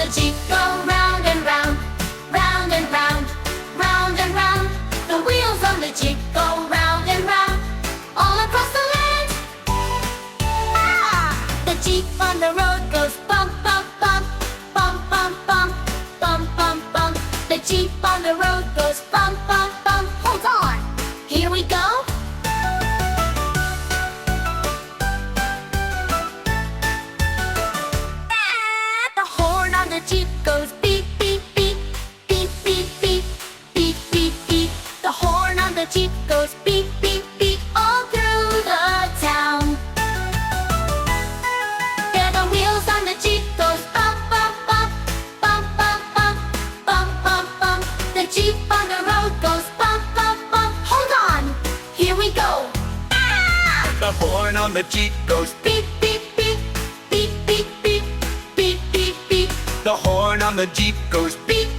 the Jeep go round and round, round and round, round and round. The wheels on the Jeep go round and round, all across the land. The Jeep on the road goes bump, bump, bump, bump, bump, bump, bump, bump, bump. The Jeep on the road goes bump, bump, bump. Hold on, here we go. The horn on the Jeep goes beep, beep, beep, beep, beep, beep, beep, beep, beep. The horn on the Jeep goes beep, beep, beep, all through the town. Yeah, the wheels on the Jeep goes bump, bump, bump, bump, bump, bump, bump, bump, bump. The Jeep on the road goes bump, bump, bump. Hold on, here we go. The horn on the Jeep goes Beep, beep, beep, beep, beep, beep, beep, beep, beep. The horn on the Jeep goes Beep,